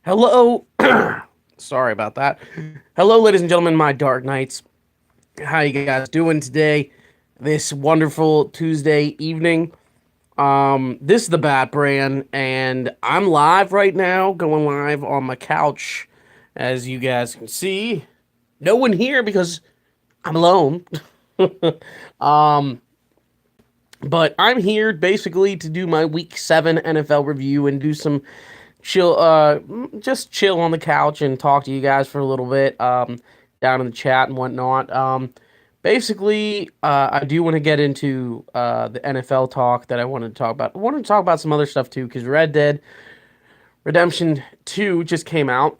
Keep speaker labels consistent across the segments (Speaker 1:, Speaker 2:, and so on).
Speaker 1: Hello. Sorry about that. Hello, ladies and gentlemen, my Dark Knights. How you guys doing today? This wonderful Tuesday evening. This is the Batbran, and I'm live right now, going live on my couch, as you guys can see. No one here because I'm alone. um, but I'm here basically to do my Week 7 NFL review and do some chill just chill on the couch and talk to you guys for a little bit down in the chat and whatnot. Basically, I do want to get into the NFL talk that I wanted to talk about. I wanted to talk about some other stuff too, because Red Dead Redemption 2 just came out.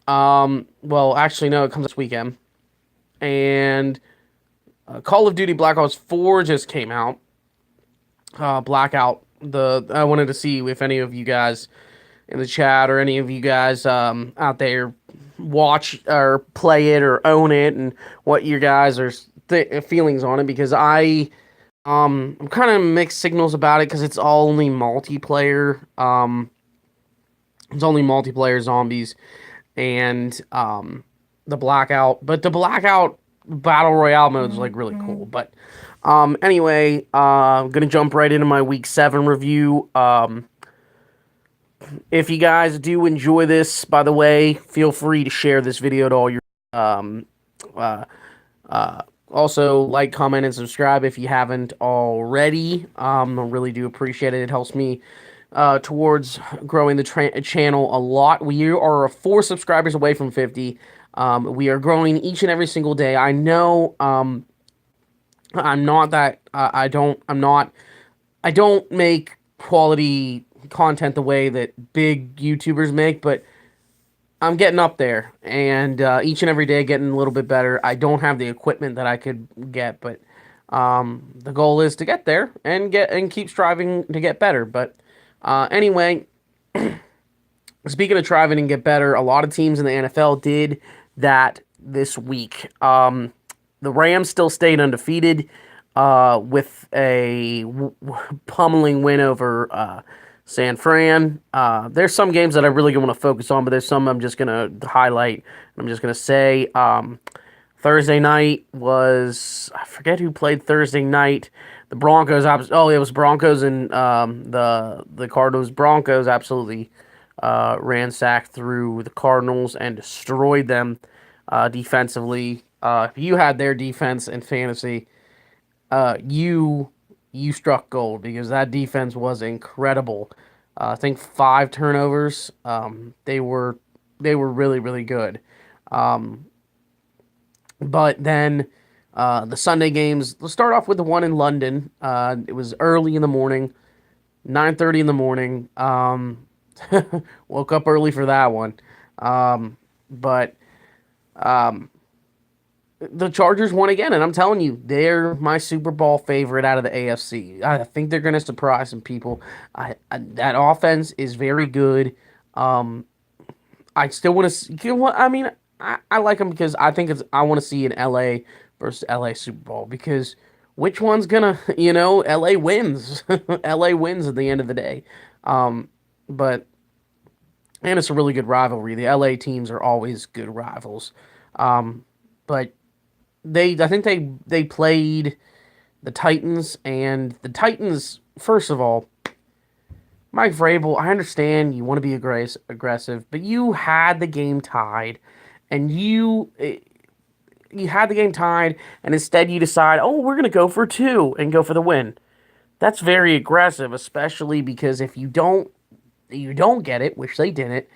Speaker 1: Well, actually no, it comes this weekend. And Call of Duty Black Ops 4 just came out. Blackout. The I wanted to see if any of you guys in the chat or any of you guys out there watch or play it or own it, and what your guys are feelings on it, because I'm kind of mixed signals about it because it's all only multiplayer. It's only multiplayer zombies and the blackout, but the blackout battle royale mode is like really cool. But anyway, I'm gonna jump right into my week 7 review. If you guys do enjoy this, by the way, feel free to share this video to all your um uh also like, comment, and subscribe if you haven't already. I really do appreciate it. It helps me towards growing the channel a lot. We are 4 subscribers away from 50. We are growing each and every single day. I know I'm not that I don't make quality content the way that big YouTubers make, but I'm getting up there, and each and every day getting a little bit better. I don't have the equipment that I could get, but the goal is to get there and keep striving to get better. But anyway, speaking of striving and get better, a lot of teams in the NFL did that this week. The Rams still stayed undefeated with a pummeling win over San Fran. There's some games that I really want to focus on, but there's some I'm just going to highlight. I'm just going to say Thursday night was, I forget who played Thursday night. The Broncos, oh, it was Broncos and the Cardinals. Broncos absolutely ransacked through the Cardinals and destroyed them defensively. If you had their defense in fantasy, you struck gold, because that defense was incredible. I think 5 turnovers. They were really really good. Um, but then the Sunday games. Let's start off with the one in London. It was early in the morning, 9:30 in the morning. Woke up early for that one. But um, the Chargers won again, and I'm telling you, they're my Super Bowl favorite out of the AFC. I think they're going to surprise some people. That offense is very good. Um, I still want to see, you know what I mean. I like them because I want to see an LA versus LA Super Bowl, because which one's gonna, LA wins. LA wins at the end of the day. Um, but and it's a really good rivalry. The LA teams are always good rivals. But I think they played the Titans, and the Titans, first of all, Mike Vrabel, I understand you want to be aggressive, but you had the game tied, and you had the game tied, and instead you decide, oh, we're gonna go for 2 and go for the win. That's very aggressive, especially because if you don't get it, which they didn't,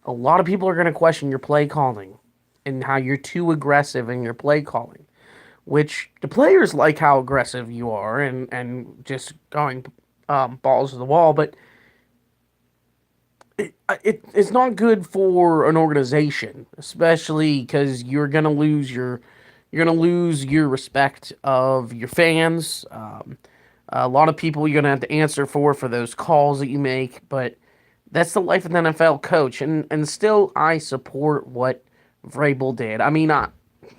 Speaker 1: a lot of people are gonna question your play calling and how you're too aggressive in your play calling, which the players like how aggressive you are and just going balls to the wall, but it's not good for an organization, especially because you're gonna lose your respect of your fans. A lot of people you're gonna have to answer for those calls that you make, but that's the life of an NFL coach, and still I support what Vrabel did. I mean,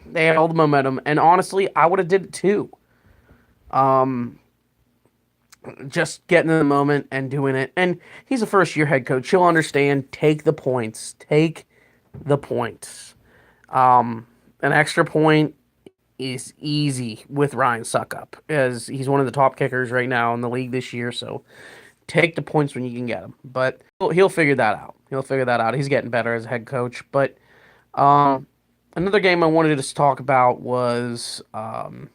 Speaker 1: they had all the momentum, and honestly, I would have did it too. Um, just getting in the moment and doing it. And he's a first year head coach. He'll understand. Take the points. Take the points. An extra point is easy with Ryan Suckup, as he's one of the top kickers right now in the league this year. So take the points when you can get them. But he'll figure that out. He'll figure that out. He's getting better as a head coach. But another game I wanted to talk about was the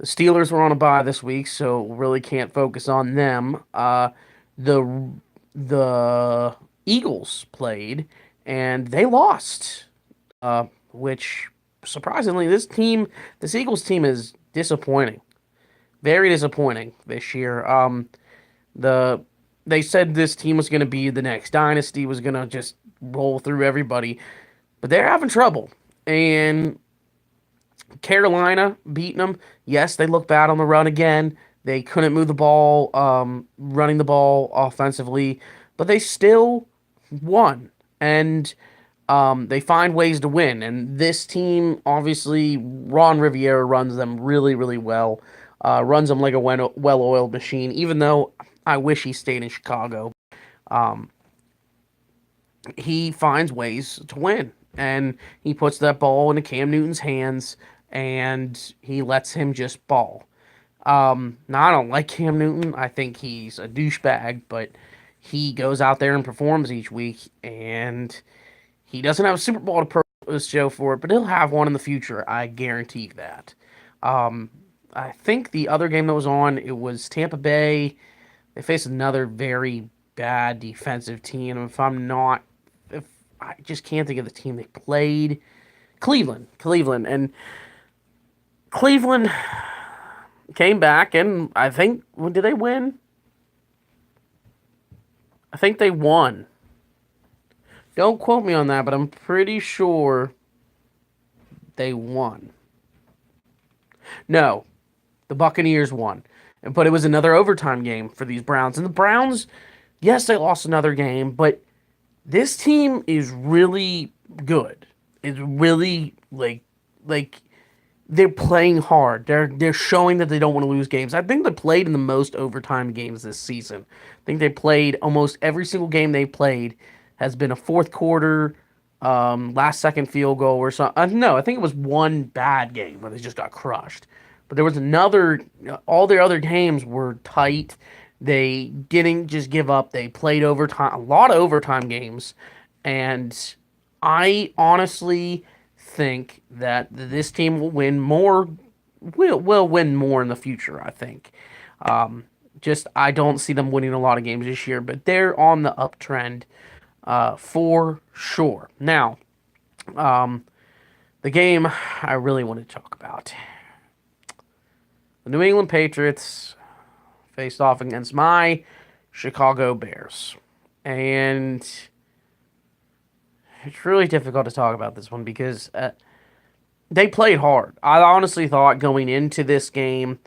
Speaker 1: Steelers were on a bye this week, so really can't focus on them. The the Eagles played and they lost, which surprisingly, this Eagles team is disappointing, very disappointing this year. The They said this team was going to be the next dynasty, was going to just roll through everybody, but they're having trouble. And Carolina beating them. Yes, they look bad on the run again. They couldn't move the ball, running the ball offensively, but they still won. And they find ways to win. And this team, obviously, Ron Riviera runs them really, really well. Runs them like a well-oiled machine, even though I wish he stayed in Chicago. Um, he finds ways to win. And he puts that ball into Cam Newton's hands, and he lets him just ball. Now, I don't like Cam Newton. I think he's a douchebag, but he goes out there and performs each week, and he doesn't have a Super Bowl to show for it, but he'll have one in the future. I guarantee that. Um, I think the other game that was on, it was Tampa Bay. They faced another very bad defensive team. If I just can't think of the team they played. Cleveland, and Cleveland came back, and I think, did they win? I think they won. Don't quote me on that, but I'm pretty sure they won. No, the Buccaneers won. But it was another overtime game for these Browns. And the Browns, yes, they lost another game, but this team is really good. It's really like they're playing hard. They're showing that they don't want to lose games. I think they played in the most overtime games this season. I think they played almost every single game they played has been a fourth quarter, last second field goal or something. No, I think it was one bad game where they just got crushed. But there was another. All their other games were tight. They didn't just give up. They played overtime, a lot of overtime games, and I honestly think that this team will win more. Will win more in the future. I think. Just I don't see them winning a lot of games this year, but they're on the uptrend, for sure. Now, the game I really want to talk about. The New England Patriots faced off against my Chicago Bears. And it's really difficult to talk about this one because they played hard. I honestly thought going into this game,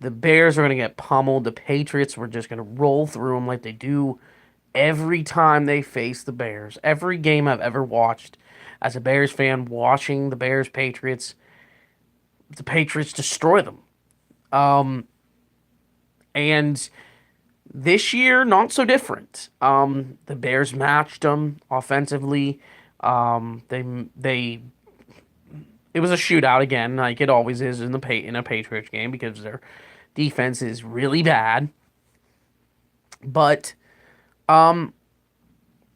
Speaker 1: the Bears are going to get pummeled. The Patriots were just going to roll through them like they do every time they face the Bears. Every game I've ever watched as a Bears fan, watching the Bears-Patriots, the Patriots destroy them. And this year, not so different. The Bears matched them offensively. They it was a shootout again, like it always is in a Patriots game because their defense is really bad. But the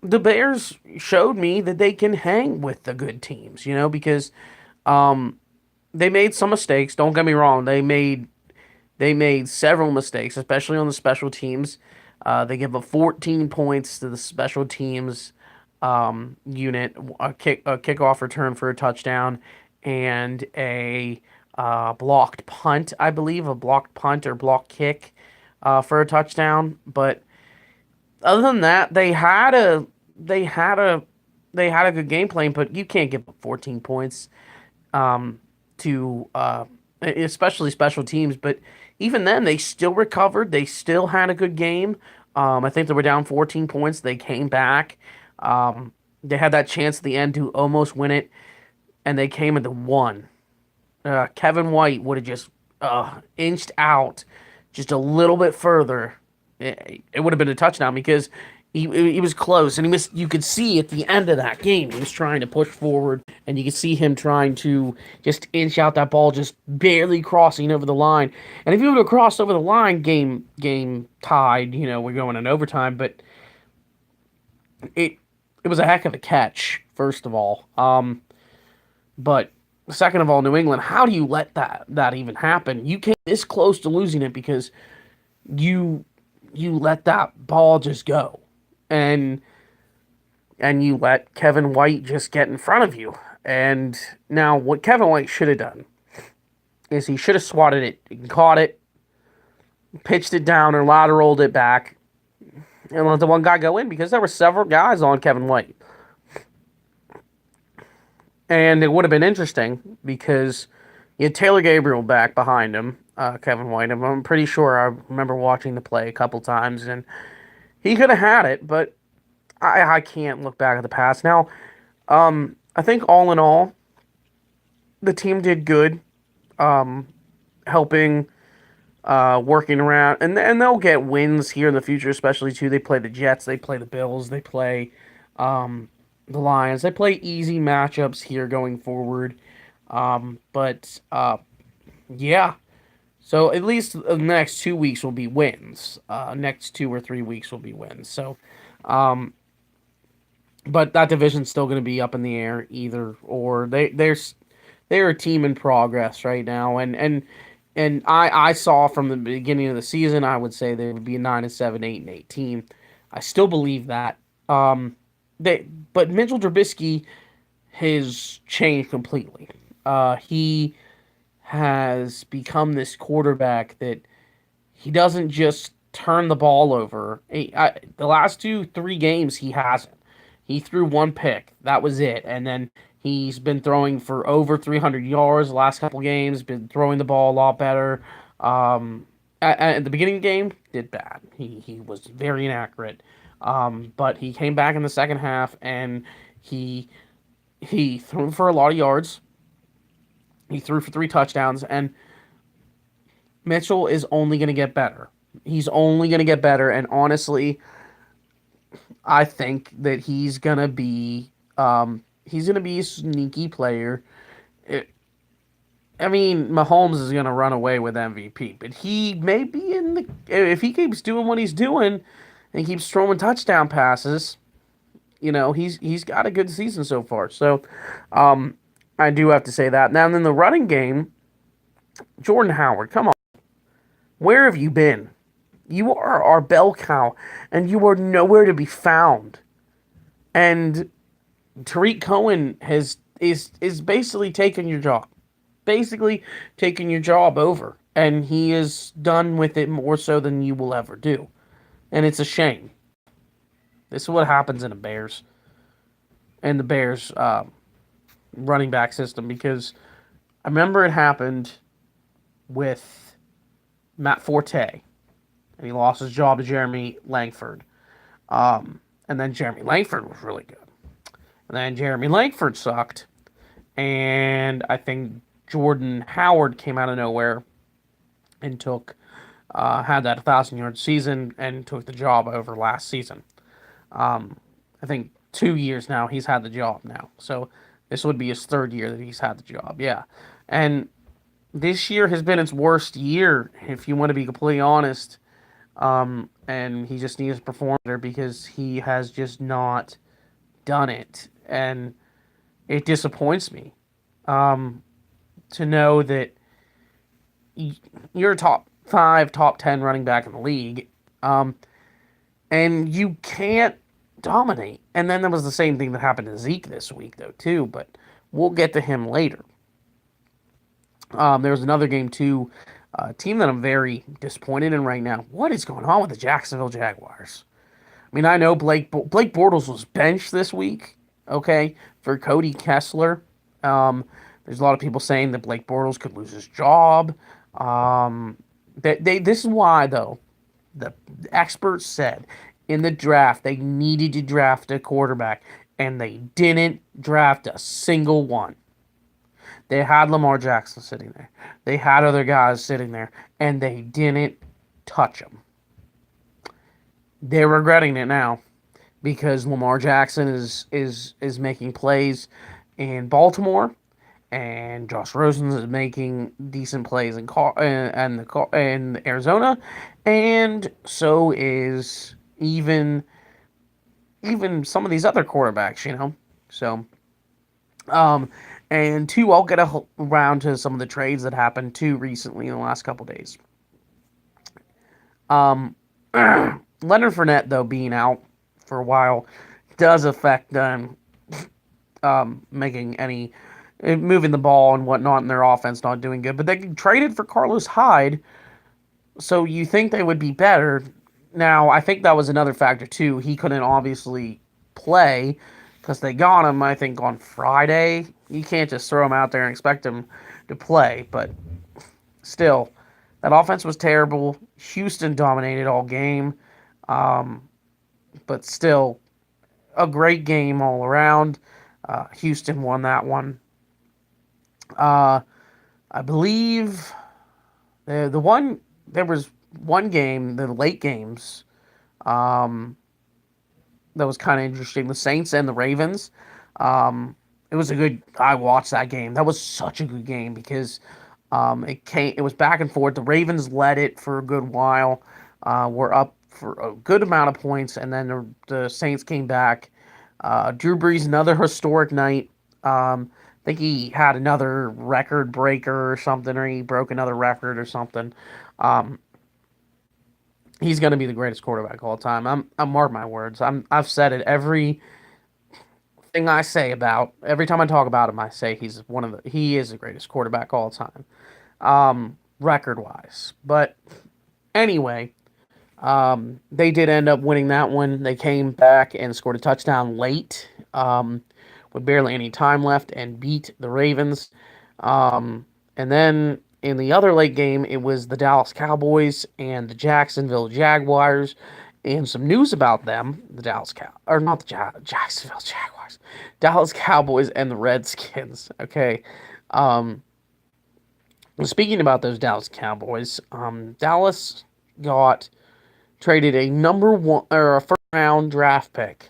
Speaker 1: Bears showed me that they can hang with the good teams, because they made some mistakes. Don't get me wrong; they made several mistakes, especially on the special teams. They give up 14 points to the special teams unit, a kickoff return for a touchdown, and a blocked punt, I believe, a blocked punt or blocked kick for a touchdown. But other than that, they had a good game plan. But you can't give up 14 points to especially special teams. But even then, they still recovered. They still had a good game. I think they were down 14 points. They came back. They had that chance at the end to almost win it, and they came into one. Kevin White would have just inched out just a little bit further, it would have been a touchdown because he was close, and you could see at the end of that game he was trying to push forward, and you could see him trying to just inch out that ball, just barely crossing over the line. And if he would have crossed over the line, game tied. We're going in overtime, but it it was a heck of a catch. First of all, but second of all, New England, how do you let that even happen? You came this close to losing it because you you let that ball just go, and you let Kevin White just get in front of you. And now what Kevin White should have done is he should have swatted it, and caught it, pitched it down or lateraled it back, and let the one guy go in because there were several guys on Kevin White. And it would have been interesting because you had Taylor Gabriel back behind him, Kevin White. I'm pretty sure I remember watching the play a couple times, and he could have had it, but I can't look back at the past. Now, I think all in all, the team did good, helping, working around, and they'll get wins here in the future, especially too. They play the Jets, they play the Bills, they play the Lions. They play easy matchups here going forward. But yeah. So at least the next 2 weeks will be wins. Next 2 or 3 weeks will be wins. So, but that division's still going to be up in the air either or. They're a team in progress right now, and I saw from the beginning of the season I would say they would be a 9-7, 8-8 team. I still believe that. They but Mitchell Trubisky has changed completely. He has become this quarterback that he doesn't just turn the ball over. The last 2, 3 games he hasn't. He threw one pick. That was it. And then he's been throwing for over 300 yards the last couple games, been throwing the ball a lot better. At the beginning of the game, did bad. He was very inaccurate. But he came back in the second half and he threw for a lot of yards. He threw for 3 touchdowns, and Mitchell is only going to get better. He's only going to get better, and honestly, I think that he's going to be a sneaky player. Mahomes is going to run away with MVP, but he may be if he keeps doing what he's doing and keeps throwing touchdown passes, he's got a good season so far. So, I do have to say that. Now, in the running game, Jordan Howard, come on. Where have you been? You are our bell cow, and you are nowhere to be found. And Tariq Cohen is basically taking your job. Basically taking your job over. And he is done with it more so than you will ever do. And it's a shame. This is what happens in the Bears. And the Bears running back system, because I remember it happened with Matt Forte, and he lost his job to Jeremy Langford. And then Jeremy Langford was really good. And then Jeremy Langford sucked, and I think Jordan Howard came out of nowhere and had that 1,000-yard season and took the job over last season. I think 2 years now he's had the job now. So this would be his third year that he's had the job. Yeah. And this year has been its worst year, if you want to be completely honest. And he just needs to perform better because he has just not done it. And it disappoints me to know that you're a top 5, top 10 running back in the league, and you can't dominate. And then there was the same thing that happened to Zeke this week, though, too, but we'll get to him later. There was another game, too, a team that I'm very disappointed in right now. What is going on with the Jacksonville Jaguars? I know Blake Bortles was benched this week, okay, for Cody Kessler. There's a lot of people saying that Blake Bortles could lose his job. This is why, though, the experts said in the draft they needed to draft a quarterback, and they didn't draft a single one. They had Lamar Jackson sitting there. They had other guys sitting there, and they didn't touch them. They're regretting it now because Lamar Jackson is making plays in Baltimore, and Josh Rosen is making decent plays in Arizona, and so is even some of these other quarterbacks, you know. So, um, and two, I'll get around to some of the trades that happened too recently in the last couple days. Um, Leonard Fournette though being out for a while does affect them making any moving the ball and whatnot, and their offense not doing good. But they traded for Carlos Hyde, so you think they would be better. Now, I think that was another factor too. He couldn't obviously play because they got him, I think, on Friday. You can't just throw him out there and expect him to play. But still, that offense was terrible. Houston dominated all game. Um, but still, a great game all around. Houston won that one. Uh, I believe the one there was one game, the late games, um, that was kind of interesting. The Saints and the Ravens. It was a good. I watched that game. That was such a good game because it was back and forth. The Ravens led it for a good while. Were up for a good amount of points, and then the Saints came back. Drew Brees, another historic night. I think he had another record breaker or something, or he broke another record or something. Um, he's going to be the greatest quarterback of all time. I'm mark my words. I've said it every thing I say about every time I talk about him. I say he is the greatest quarterback of all time, record wise. But anyway, they did end up winning that one. They came back and scored a touchdown late, with barely any time left, and beat the Ravens. And then in the other late game, it was the Dallas Cowboys and the Jacksonville Jaguars. And some news about them: the or not the Jacksonville Jaguars, Dallas Cowboys and the Redskins. Okay, um, speaking about those Dallas Cowboys, Dallas got traded a number one or a first round draft pick,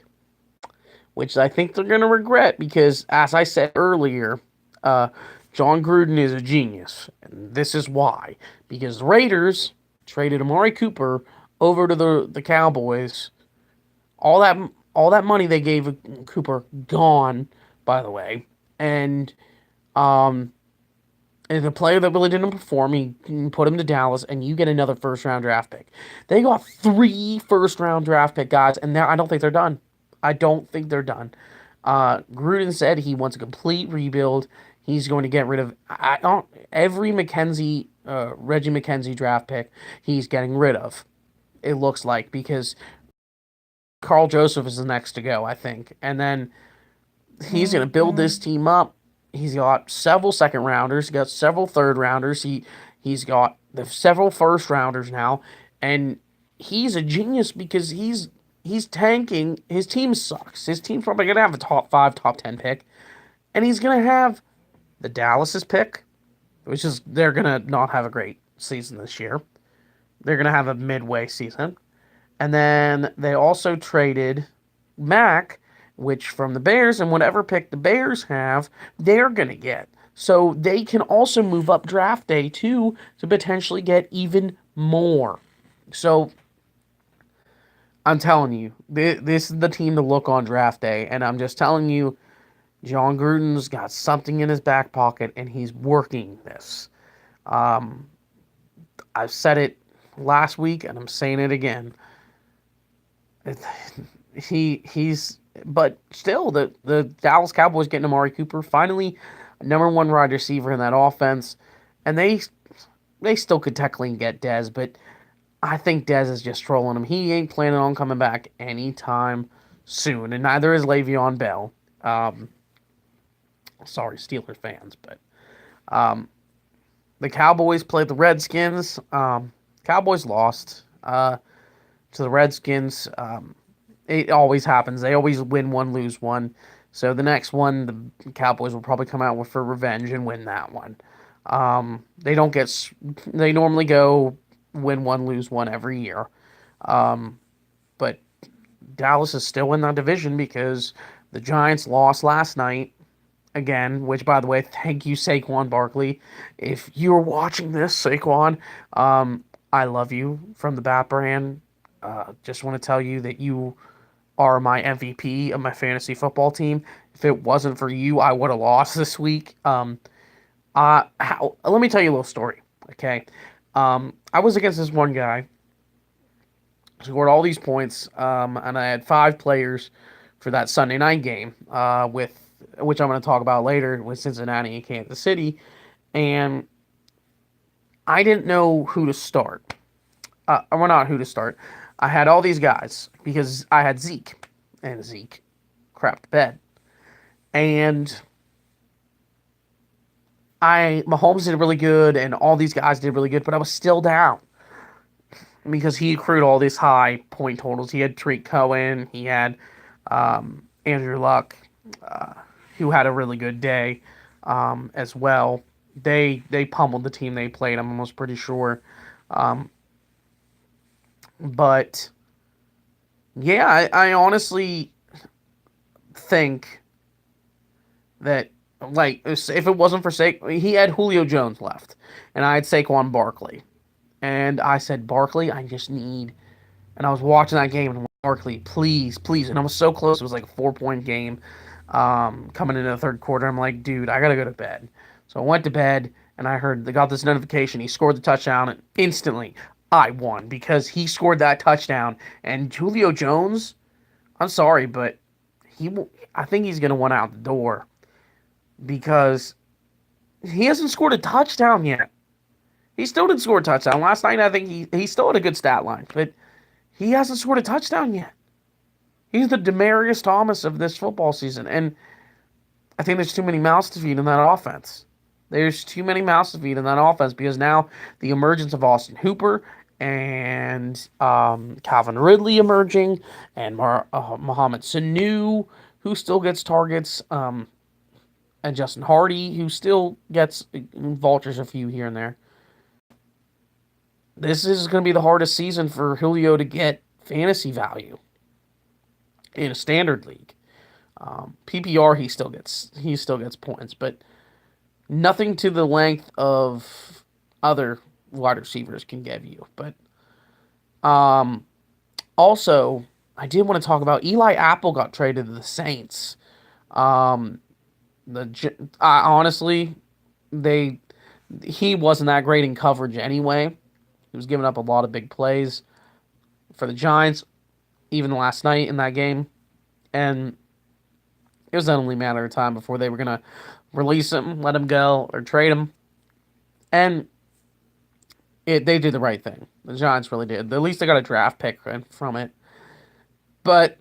Speaker 1: which I think they're going to regret because, as I said earlier, uh, John Gruden is a genius, and this is why. Because the Raiders traded Amari Cooper over to the Cowboys. All that all that money they gave Cooper gone, by the way, and um, and the player that really didn't perform, he put him to Dallas, and you get another first round draft pick. They got 3 first round draft pick guys, and I don't think they're done. I don't think they're done. Gruden said he wants a complete rebuild. He's going to get rid of every Reggie McKenzie draft pick. He's getting rid of. It looks like because Carl Joseph is the next to go, I think, and then he's going to build this team up. He's got several second rounders. He's got several third rounders. He's got several first rounders now, and he's a genius because he's tanking. His team sucks. His team's probably gonna have a top 5, top 10 pick, and he's gonna have the Dallas's pick, which is they're gonna not have a great season this year. They're gonna have a midway season, and then they also traded Mac, which from the Bears, and whatever pick the Bears have, they're going to get. So they can also move up draft day too to potentially get even more. So I'm telling you, this is the team to look on draft day, and I'm just telling you, John Gruden's got something in his back pocket, and he's working this. Um, I've said it last week, and I'm saying it again. He's but still the Dallas Cowboys getting Amari Cooper, finally number 1 wide receiver in that offense, and they still could technically get Dez, but I think Dez is just trolling him. He ain't planning on coming back anytime soon, and neither is Le'Veon Bell. Sorry, Steelers fans, but the Cowboys played the Redskins. Cowboys lost to the Redskins. It always happens. They always win one, lose one. So the next one, the Cowboys will probably come out for revenge and win that one. They don't get. They normally go win one, lose one every year. Um, but Dallas is still in that division because the Giants lost last night again, which, by the way, thank you, Saquon Barkley. If you're watching this, Saquon, um, I love you from the Batbran. Just want to tell you that you are my MVP of my fantasy football team. If it wasn't for you, I would have lost this week. Let me tell you a little story, okay? I was against this one guy, scored all these points, and I had five players for that Sunday night game, with which I'm going to talk about later with Cincinnati and Kansas City, and I didn't know who to start. Well, not who to start. I had all these guys because I had Zeke, and Zeke crapped the bed, and Mahomes did really good, and all these guys did really good, but I was still down because he accrued all these high point totals. He had Tariq Cohen, he had Andrew Luck, uh, who had a really good day as well. They pummeled the team they played. I'm almost pretty sure, um, but yeah, I honestly think that, like, if it wasn't for he had Julio Jones left, and I had Saquon Barkley, and I said, Barkley, I just need. And I was watching that game and Barkley, please, please. And I was so close. It was like a 4 point game, coming into the third quarter. I'm like, dude, I gotta go to bed. So I went to bed and I heard they got this notification. He scored the touchdown, and instantly I won because he scored that touchdown. And Julio Jones, I'm sorry, but I think he's gonna want out the door because he hasn't scored a touchdown yet. He still didn't score a touchdown last night. I think he still had a good stat line, but he hasn't scored a touchdown yet. He's the Demaryius Thomas of this football season, and I think there's too many mouths to feed in that offense. There's too many mouths to feed in that offense because now the emergence of Austin Hooper and Calvin Ridley emerging, and Mohamed Sanu, who still gets targets, and Justin Hardy, who still gets vultures a few here and there. This is going to be the hardest season for Julio to get fantasy value in a standard league. PPR, he still gets points, but nothing to the length of other wide receivers can give you. But also, I did want to talk about Eli Apple got traded to the Saints. Um, honestly, he wasn't that great in coverage anyway. He was giving up a lot of big plays for the Giants, even last night in that game. And it was only a matter of time before they were going to release him, let him go, or trade him. And they did the right thing. The Giants really did. At least they got a draft pick from it. But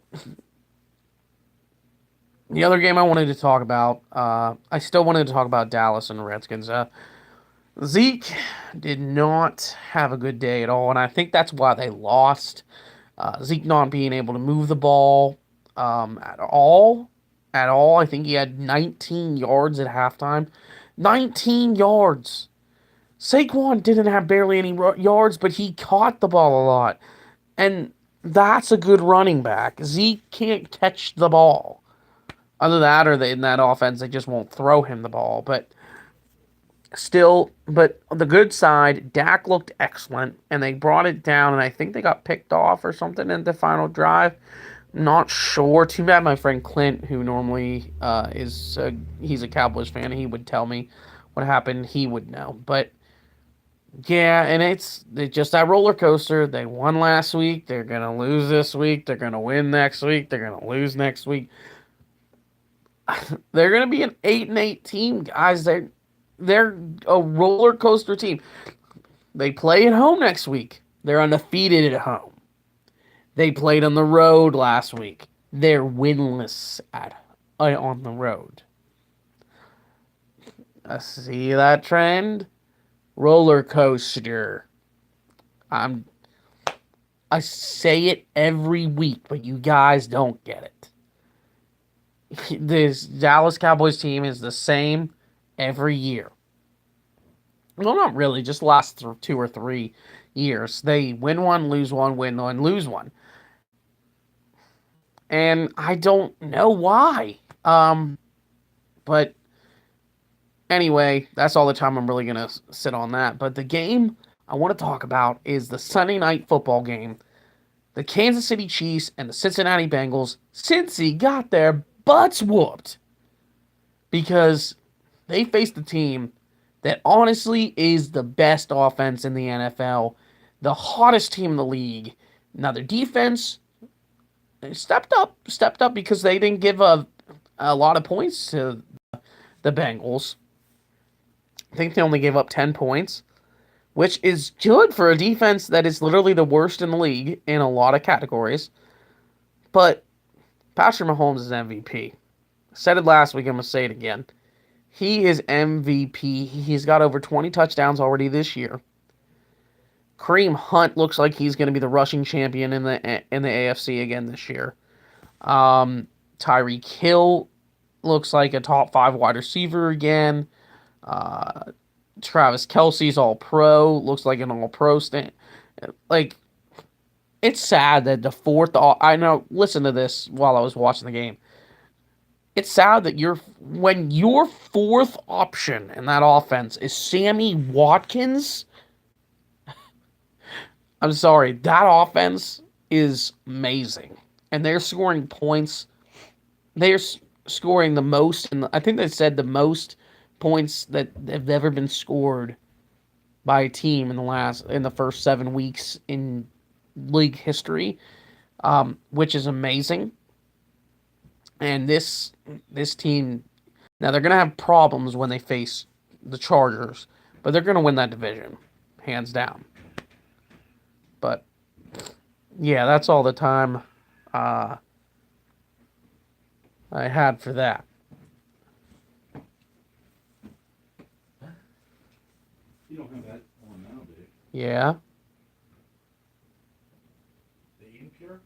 Speaker 1: the other game I wanted to talk about, I still wanted to talk about Dallas and the Redskins. Zeke did not have a good day at all, and I think that's why they lost. Zeke not being able to move the ball at all. At all. I think he had 19 yards at halftime. 19 yards. Saquon didn't have barely any yards, but he caught the ball a lot. And that's a good running back. Zeke can't catch the ball. Other than that, or in that offense, they just won't throw him the ball. But still, but on the good side, Dak looked excellent, and they brought it down, and I think they got picked off or something in the final drive. Not sure. Too bad my friend Clint, who normally he's a Cowboys fan, he would tell me what happened. He would know. But yeah, and it's just that roller coaster. They won last week. They're gonna lose this week. They're gonna win next week. They're gonna lose next week. They're gonna be an 8-8 team, guys. They're a roller coaster team. They play at home next week. They're undefeated at home. They played on the road last week. They're winless on the road. I see that trend. Roller coaster. I say it every week, but you guys don't get it. This Dallas Cowboys team is the same every year. Well, not really, just last 2 or 3 years. They win one, lose one, win one, lose one. And I don't know why. But anyway, that's all the time I'm really going to sit on that. But the game I want to talk about is the Sunday night football game. The Kansas City Chiefs and the Cincinnati Bengals. Cincy got their butts whooped because they faced a team that honestly is the best offense in the NFL, the hottest team in the league. Now their defense stepped up because they didn't give a lot of points to the Bengals. I think they only gave up 10 points, which is good for a defense that is literally the worst in the league in a lot of categories. But Patrick Mahomes is MVP. I said it last week, I'm going to say it again. He is MVP. He's got over 20 touchdowns already this year. Kareem Hunt looks like he's going to be the rushing champion in the AFC again this year. Tyreek Hill looks like a top 5 wide receiver again. Travis Kelce's all pro. Looks like an all pro stand. Like, it's sad that the fourth. I know. Listen to this while I was watching the game. It's sad that when your fourth option in that offense is Sammy Watkins. I'm sorry, that offense is amazing, and they're scoring points. They're scoring the most, and I think they said the most points that have ever been scored by a team in the first 7 weeks in league history, which is amazing. And this team, now they're gonna have problems when they face the Chargers, but they're gonna win that division, hands down. But yeah, that's all the time I had for that.
Speaker 2: You don't have that on now, do you?
Speaker 1: Yeah.
Speaker 2: The Eden Pure?